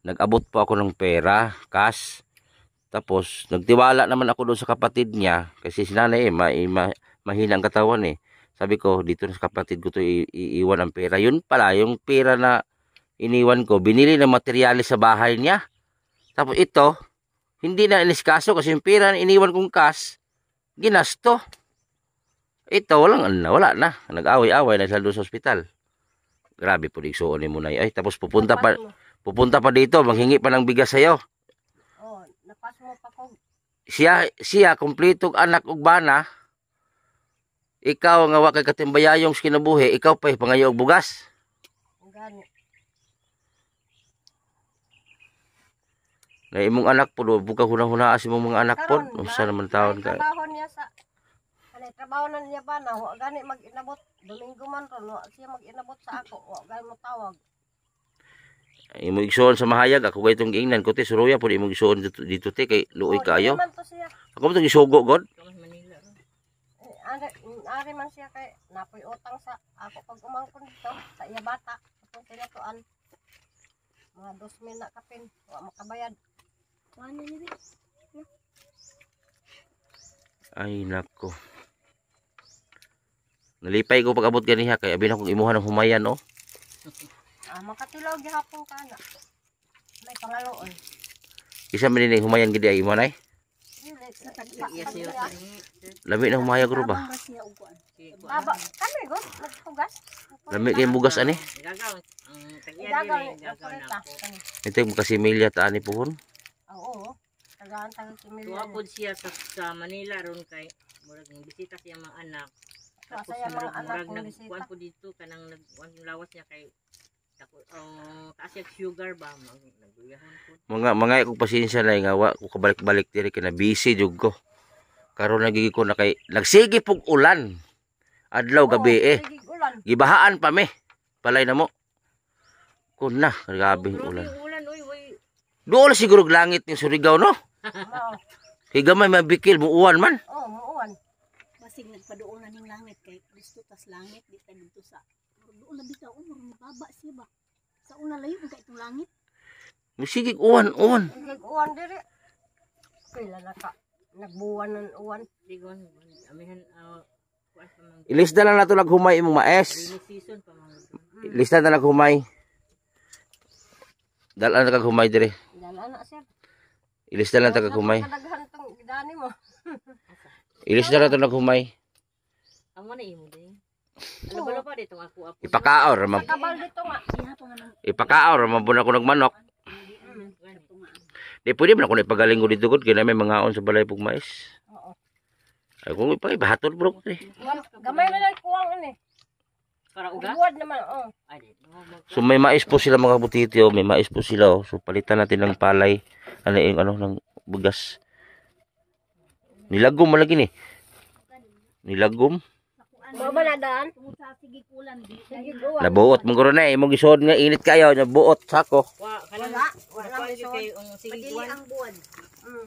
B: nag-abot po ako ng pera, cash. Tapos, nagtiwala naman ako doon sa kapatid niya. Kasi si nanay mahina ang katawan eh. Sabi ko, dito na sa kapatid ko to iiwan ang pera. Yun pala, yung pera na iniwan ko, binili ng materyales sa bahay niya. Tapos ito, hindi na iniskaso kasi yung pera na iniwan kong cash, ginasto. Ito, wala na. Nag-away-away na sila doon sa ospital. Grabe po, digsuon ni Munay. Ay, tapos pupunta pa dito, manghingi pa ng bigas sa'yo.
A: Oh, napas mo pa kog.
B: Siya, kumpletong anak ug bana. Ikaw nga wa kay katimbayayong kinabuhi, ikaw pa pangayo og bugas.
A: Gani.
B: Na imong anak po, buka hunahuna as imong mga anak po.
A: Karon,
B: Unsa naman taon ka?
A: trabaho niya sa trabaho na niya ba na wa gani mag-inabot Domingo man ron wa siya mag-inabot sa ako wa gani mo tawag.
B: Imong igsuon sa mahayag ako kay itong giingnan ko te suruya po imong igsuon dito te kay luoy kayo.
A: Man to siya.
B: Ako mo itong isugo god.
E: Manila.
A: Ari man siya kay napoy utang sa ako pag umangkon dito sa iya bata atong tinatuan. Mga 2,000 na kapin wa makabayad. Ano ni bi?
B: Ay nako. Nalipay ko pag abot ganiha kay abi na kong imuha ng humayan no.
A: Makatilaw gihapon ka na. May pangaloon.
B: Isa man ni humayan gidi ay imo nay.
E: Yes, yes.
B: Lami na humayag ro ba?
A: Baba, kami go nagtugas.
B: Lami kay bugas ani.
E: Gagaw. Ang tagyan
A: Gagaw
E: din
A: ni
E: gagaw na
A: Oporeta.
E: ako.
B: Ito mo kasi milya ta ani puhon.
A: Oo. Tagaan tagal si
E: Tuwa
A: Miriam.
E: po siya sa Manila ron kay murag ng bisita siya mga anak. Tapos
A: Saya mga anak
E: murag
A: kong
E: nagkuan
A: bisita.
E: po dito kanang nagkuan yung lawas niya kay taas yung sugar ba naguyahon po.
B: Mga kong pasensya na nga wa ko kabalik-balik diri kay na busy jud ko. Karon nagigi ko na kay nagsige pug ulan. Adlaw gabi eh.
A: Ulan.
B: Gibahaan pa me. Palay na mo. Kun na, grabe
E: Grabe
B: ulan.
E: yung ulan oy way.
B: Dool siguro langit ni Surigao no.
A: Oo.
B: Kay gamay mabikil mo uwan man.
A: Oo, muuwan.
F: Basig nagpaduol na ning langit kay Kristo tas langit di ta dito sa doon na bitaw mababa siya ba sa una layo kay itong langit
B: Musigig uwan.
A: Nag-uwan diri. Pila na ka. Nagbuwan ng uwan.
E: Digon amihan kuan pa mang
B: Ilista na nato naghumay imong maes.
E: rainy season pa mang.
B: Ilista na naghumay. Dalan na kagumay dire.
A: Dala na sir.
B: Ilis na lang ta kagumay.
A: Kadaghan tong gidani mo.
B: Ilis na lang to naghumay.
E: Amo na imo din. Ano ba dito ako apo?
B: Ipakaor
A: Kabal dito nga.
F: Siya pa nga nang
B: ipakaor mabuna ko nagmanok. Di pwede man ako na ipagaling ko dito gud kay na may mga on sa balay pug mais.
A: Oo.
B: Ay kung ipahatod bro ni.
A: Gamay na lang kuwang ini.
E: Para uga?
A: Buwad naman, oh.
E: Ay, di.
B: So may mais po sila mga butiti oh, may mais po sila oh. So palitan natin ng palay ng bugas. Nilagom man lagi ni. Nilagom.
A: Mama na daan.
F: sa sige kulan di.
A: Sige, buwan.
B: Nabuot mong guro na imong gisod nga init kayo nabuot sako.
E: Wa kanang
A: Wala.
E: wala
A: Wala
E: gyud kay ang sige
F: Pagili
E: kuan.
F: ang buwan.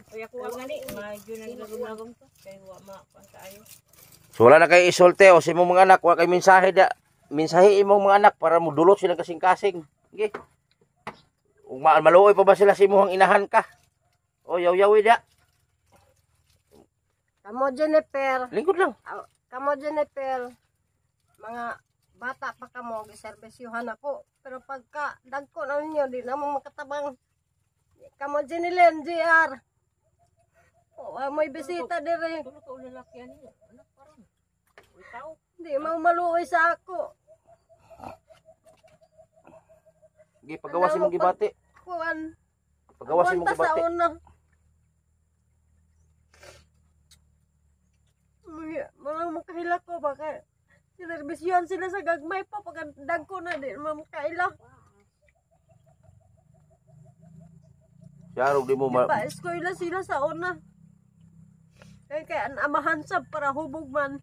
E: Kaya ko ang gani, medyo nang lagom-lagom to. Kay wa ma kuan kaayo.
B: So wala na kay isolte o sa imong mga anak, wala kay mensahe da. Mensahe imong mga anak para mo dulot sila kasing-kasing. Sige. Ug maluoy pa ba sila sa imong inahan ka? O yaw-yawi da.
A: Kamo Jennifer.
B: Lingkod lang.
A: Kamo Jennifer. Mga bata pa kamo, giserbisyuhan ako. Pero pagka dagko na ninyo, di na mo makatabang. Kamo Jenilyn, JR. May bisita dire.
E: Tulo ka lalaki ani. Anak paron. Ikaw.
A: Di mo maluoy sa ako.
B: Sige, pagawasin mong gibati.
A: Kuan.
B: Pagawasin mong
A: Aguanta sa
B: gibati.
A: una. Mga makahila ko baka sinervisyon sila sa gagmay pa pag dagko na di mo makaila.
B: Yarog di mo ma
A: Pa eskwela sila sa una. Kaya ang amahan sab para hubog man.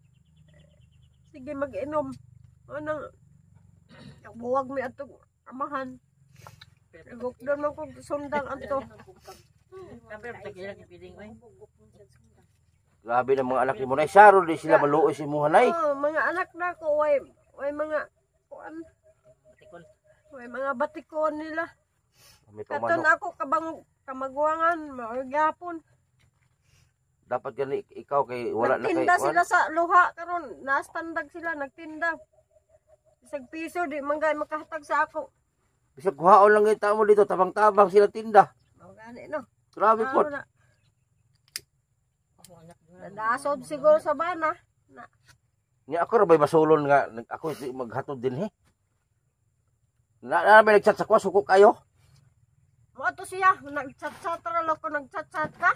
A: Sige mag-inom. Anong buwag mi atong amahan. Gugdon man kog sundang ato.
E: Kape ta kila kipiling oy.
B: grabe na mga anak mo nay. Saro di sila maluoy si imong hanay.
A: Oh, mga anak na ko way mga kuan,
E: Batikon.
A: way mga batikon nila.
B: May
A: Katon
B: pamano.
A: ako kamagwangan, magyapon.
B: Dapat gani ikaw kay wala na kay
A: Nagtinda sila sa luha karon, nastandag sila nagtinda. Isang piso di man gay makahatag sa ako.
B: Bisag kuhaon lang kita mo dito tabang-tabang sila tinda.
A: Mao gani no.
B: Grabe po.
A: Ano na,
E: Ako anak mo.
A: nadasod siguro sa bana.
B: Nga ako ra bay masulon nga ako di maghatod din he. Na may nagchat sa kwa suko kayo.
A: Mo to siya, nagchat-chat ra loko nagchat-chat ka.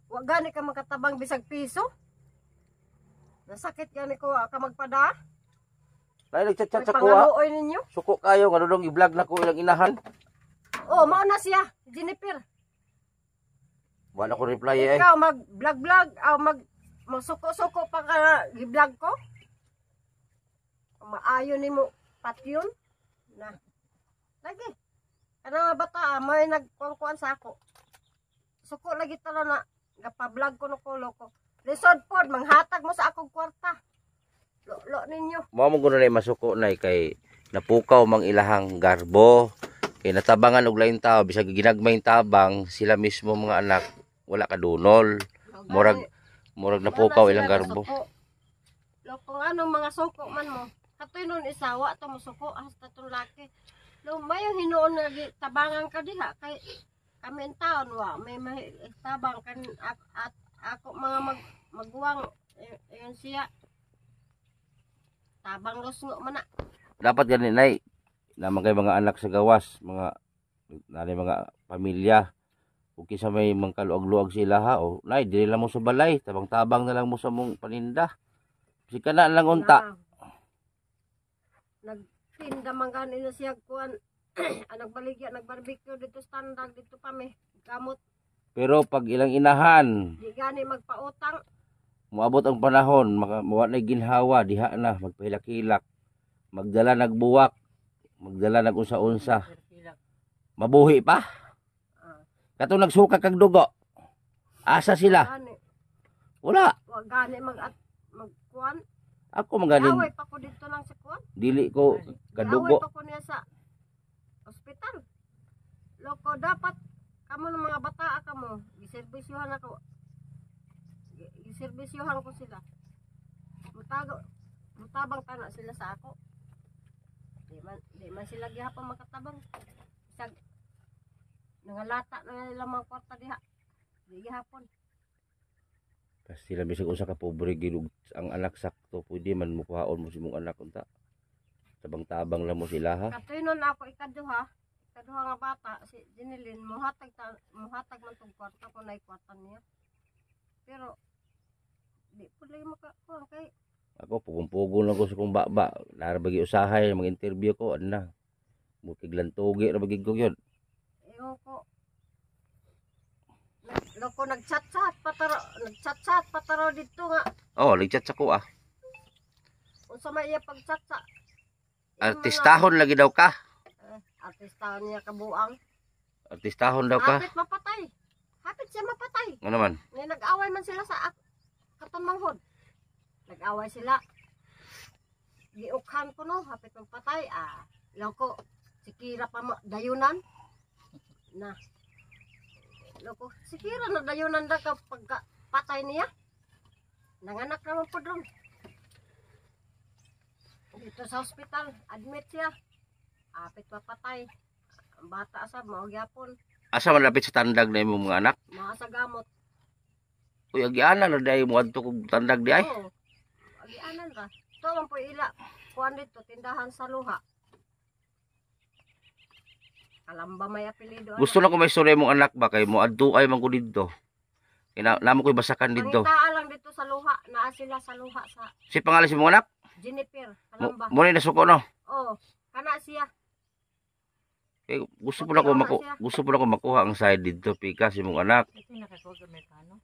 A: Wa gani ka makatabang bisag piso. Nasakit gani ko ka magpada.
B: Nay nagchat-chat
A: May
B: sa kwa.
A: pangaluoy ninyo.
B: Suko kayo nga dudong i-vlog na ko ilang inahan.
A: Oh, mao na siya, Jennifer.
B: Wala ko reply eh.
A: Ikaw mag-vlog-vlog, masuko-suko pa ka i-vlog ko. Maayo nimo patyon na. Lagi. Ano nga bata, may nagkuan sa ako. Suko lagi talo na gapa-vlog ko no kulo ko. Lisod pod manghatag mo sa akong kwarta. Lo ninyo.
B: Mao mo kuno nay masuko nay kay napukaw mang ilahang garbo. Kay natabangan og lain tao bisag ginagmayng tabang sila mismo mga anak wala kadunol. Murag napukaw ilang garbo.
A: Kung ano mga suko man mo. Katoy nun isawa to mo suko hasta tong laki. Lo mayo hinuon nga tabangan ka diha kay kami en taon wa may tabang kan at ako mga magwang ayon siya. Tabang lusngo man na.
B: Dapat gani nay naman kay mga anak sa gawas, mga mga pamilya. Ug kisa may mangkaluag-luag sila ha o nay dili lang mo sa balay, tabang-tabang na lang mo sa mong paninda. Si kana lang unta.
A: Nagtinda man kanina siya kuan nagbaligya nagbarbecue dito standard dito pa may gamot
B: Pero pag ilang inahan,
A: di gani magpautang.
B: moabot ang panahon, mawala na ginhawa, diha na, magpahilak-hilak, magdala nagbuwak, magdala nag-unsa-unsa. Mabuhi pa. Katong nagsuka kag dugo. Asa sila?
A: Gani
B: Wala.
A: wa gani magkuan.
B: Ako maganin,
A: Away pa ko dito lang sa kuan.
B: dili ko
A: Away
B: kadugo.
A: pa ko niya sa ospital. Loko dapat kamo ng mga bata kamo, giserbisyuhan ako. Giserbisyuhan ko sila. Mutabang kana sila sa ako. Di man sila gihapon makatabang. Nangalata na nila mga kwarta diha. Di gihapon.
B: Kasi sila bisag usa ka pobre gilug ang anak sakto pwede man mukuhaon mo si mong anak unta. Tabang-tabang lang mo sila ha.
A: Katoy nun ako ikaduha nga bata si Jinilin muhatag man tong kwarta ko nay kwarta niya. Pero di pud lagi makakuha kay
B: Ako pugong-pugong lang ko sa kong baba. Narabagi usahay mga interview ko ano na. Mutiglan tugi ra bagig ko yun.
A: ewan ko. Loko nagchat-chat pataro dito nga.
B: Oh, ligchat sa ko ah.
A: Unsa may iya pagchat sa
B: Artistahon lagi daw ka.
A: artistahan niya kabuang.
B: Artistahon daw ka.
A: Hapit mapatay. Hapit siya mapatay.
B: Ano naman?
A: May nag-away man sila sa katon manghod. Nag-away sila. Giukhan ko no, hapit mapatay. Loko, si Kira pa dayunan. Na. Loko, si Kira na dayunan da kapag patay niya. Nanganak naman po doon. Dito sa hospital, admit siya. Hapit mapatay. Ang bata sa mao gyapon.
B: Asa malapit sa tandag na imong mga anak?
A: Mga sa gamot.
B: Uy, agianan na dahil mo adto kong tandag di ay.
A: Oo. Agianan ra. Ito man po ila. Kuan dito, tindahan sa luha. Kalamba may apelido.
B: Gusto na ko may istorya mong anak ba kay mo adto ay man ko didto. Namo ko'y basakan didto.
A: Pangitaan lang dito sa luha. Naa sila sa luha sa
B: Si pangalan si mong anak?
A: Jennifer. Kalamba.
B: Mo ni nasuko no.
A: Oo. Kana siya.
B: Eh, gusto po na ko makuha ang side dito pika si mong anak.
E: Ito yung nakakuha sa Amerikano.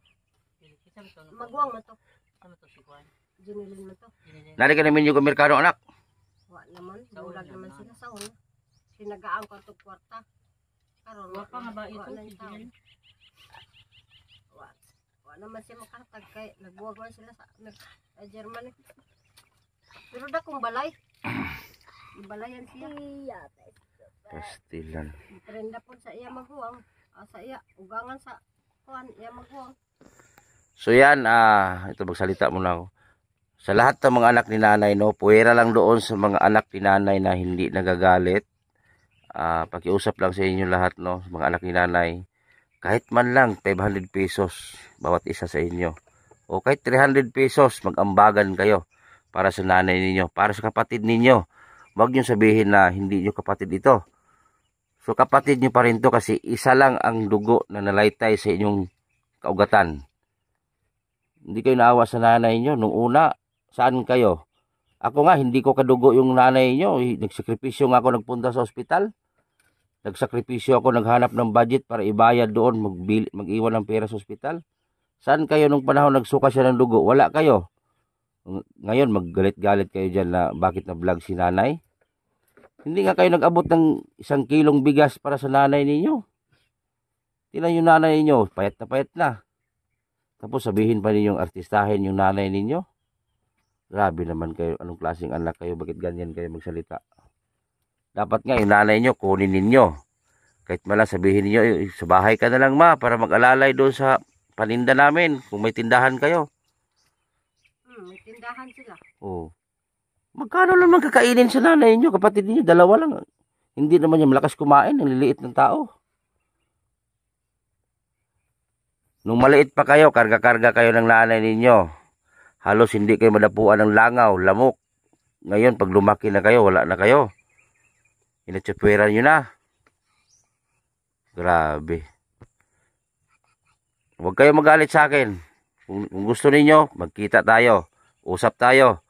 A: Magwang man to.
E: Ano to si Juan?
A: Jinilin man to.
B: Nari ka namin yung Amerikano anak.
A: Wa naman.
E: Sa
A: Bulag
E: una
A: naman
E: na.
A: sila sa una. Sinagaan ko itong kwarta. Karon
E: Wa pa nga ba ito?
A: wa na
E: Si
A: yung tao.
E: Jinel?
A: Wa naman siya makatag kay nagbuwag man sila sa Germany. Pero da kung balay. Ibalayan siya.
B: Pastilan.
A: Trenda po sa iya maghuwang. Sa iya ugangan sa kuan iya maghuwang.
B: So yan, ito magsalita muna ako. Sa lahat ng mga anak ni nanay, no, puwera lang doon sa mga anak ni nanay na hindi nagagalit. Pakiusap lang sa inyo lahat, no, sa mga anak ni nanay. Kahit man lang 500 pesos bawat isa sa inyo. O kahit 300 pesos, mag-ambagan kayo para sa nanay ninyo, para sa kapatid ninyo. Huwag nyo sabihin na hindi nyo kapatid ito. So kapatid nyo pa rin to kasi isa lang ang dugo na nalaytay sa inyong kaugatan. Hindi kayo naawa sa nanay nyo. Nung una, saan kayo? Ako nga, hindi ko kadugo yung nanay nyo. Nagsakripisyo nga ako nagpunta sa ospital. Nagsakripisyo ako, naghanap ng budget para ibayad doon, mag-iwan ng pera sa ospital. Saan kayo nung panahon nagsuka siya ng dugo? Wala kayo. Ngayon, maggalit-galit kayo dyan na bakit na-vlog si nanay. Hindi nga kayo nag-abot ng 1 kilong bigas para sa nanay ninyo. Tingnan yung nanay ninyo, payat na. Tapos sabihin pa ninyong artistahin yung nanay ninyo. Grabe naman kayo, anong klaseng anak kayo, bakit ganyan kayo magsalita? Dapat nga yung nanay nyo, kunin ninyo. Kahit malang sabihin niyo sa bahay ka na lang ma, para mag-alalay doon sa paninda namin, kung may tindahan kayo.
A: May tindahan sila.
B: Oh. Magkano lang kakainin sa nanay nyo, kapatid niyo, 2 lang. Hindi naman yung malakas kumain, ang liliit ng tao. Nung maliit pa kayo, karga-karga kayo ng nanay ninyo. Halos hindi kayo madapuan ng langaw, lamok. Ngayon, pag lumaki na kayo, wala na kayo. Inatsapweran nyo na. Grabe. Huwag kayo magalit sa akin. Kung gusto ninyo, magkita tayo. Usap tayo.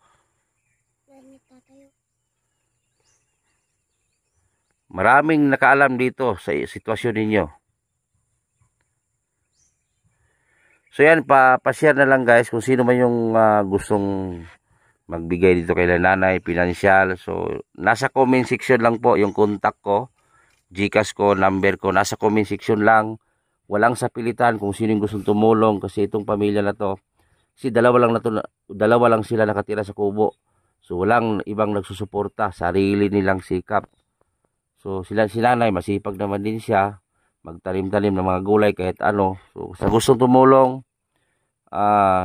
B: Maraming nakaalam dito sa sitwasyon ninyo. So yan, pa-share na lang guys kung sino man yung gustong magbigay dito kay nanay, financial. So nasa comment section lang po yung contact ko, GCash ko, number ko, nasa comment section lang. Walang sapilitan kung sino yung gustong tumulong kasi itong pamilya na to, kasi dalawa lang sila nakatira sa kubo. So walang ibang nagsusuporta, sarili nilang sikap. So si nanay, masipag naman din siya, magtanim-tanim ng mga gulay kahit ano. So sa gustong tumulong,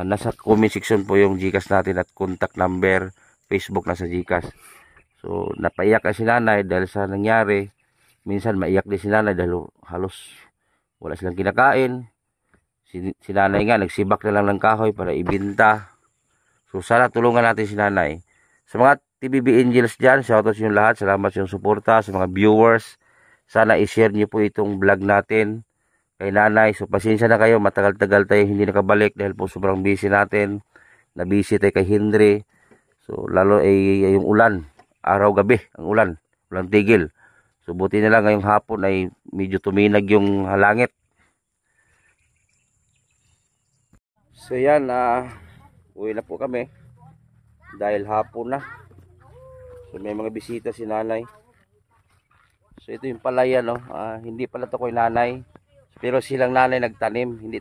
B: nasa comment section po yung GCash natin at contact number, Facebook nasa GCash. So napaiyak si nanay dahil sa nangyari. minsan maiyak din si nanay dahil halos wala silang kinakain. Si nanay nga nagsibak na lang ng kahoy para ibinta. So sana tulungan natin si nanay. Sa mga TBB Angels dyan, shoutout sa inyo lahat. Salamat sa inyong suporta. Sa mga viewers, sana i-share niyo po itong vlog natin kay nanay. So pasensya na kayo, matagal-tagal tayo hindi nakabalik dahil po sobrang busy natin. Na-busy tayo kay Henry. So lalo ay yung ulan, araw-gabi ang ulan, walang tigil. So buti na lang ngayong hapon ay medyo tuminag yung langit. So yan, uwi na po kami dahil hapon na. So may mga bisita si nanay. So ito yung palayan, no? Hindi pala to kay nanay. Pero silang nanay nagtanim. Hindi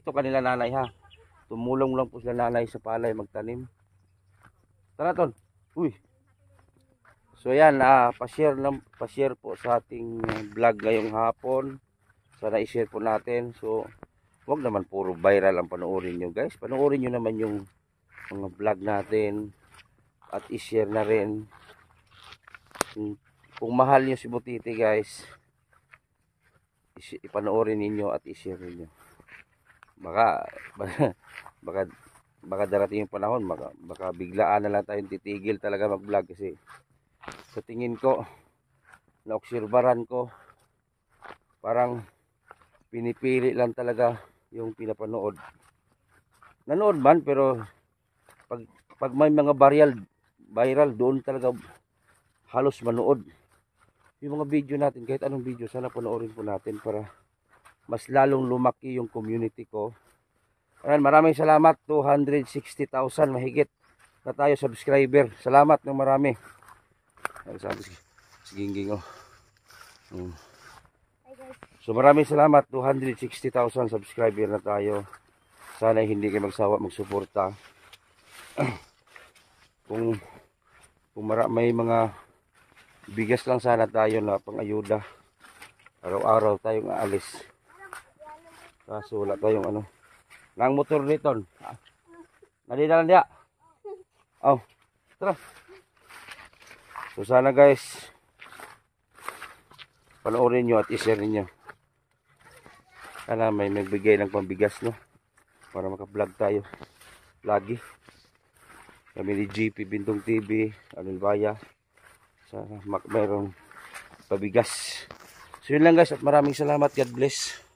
B: to kanila nanay, ha. Tumulong lang po sila nanay sa palay magtanim. Tara ton. Uy. So yan, pa-share po sa ating vlog ngayong hapon. Sana i-share po natin. So wag naman puro viral ang panoorin nyo, guys. Panoorin nyo naman yung mga vlog natin at i-share na rin. Kung mahal nyo si Butiti, guys, ipanoorin ninyo at i-share ninyo. Baka darating yung panahon, baka biglaan na lang tayong titigil talaga mag-vlog kasi sa tingin ko, naobserbaran ko, parang pinipili lang talaga yung pinapanood. Nanood man, pero pag may mga viral doon talaga halos manood. Yung mga video natin, kahit anong video, sana panoorin po natin para mas lalong lumaki yung community ko. Ayan, maraming salamat. 260,000 mahigit na tayo subscriber. Salamat ng marami. Sabi si Gingging, oh. So maraming salamat. 260,000 subscriber na tayo. Sana hindi kayo magsawa magsuporta. Kung may mga bigas lang sana tayo na pang-ayuda. Araw-araw tayong aalis. Kaso wala tayong ano. Nang motor nito. Nalina lang diya. Oh, tara. So sana guys, panoorin nyo at i-share niyo. Sana may magbigay ng pambigas, no? Para maka-vlog tayo lagi. Kami ni GP Bintong TV, Anilbaya. Sana mayroong pabigas. So yun lang guys, at maraming salamat. God bless.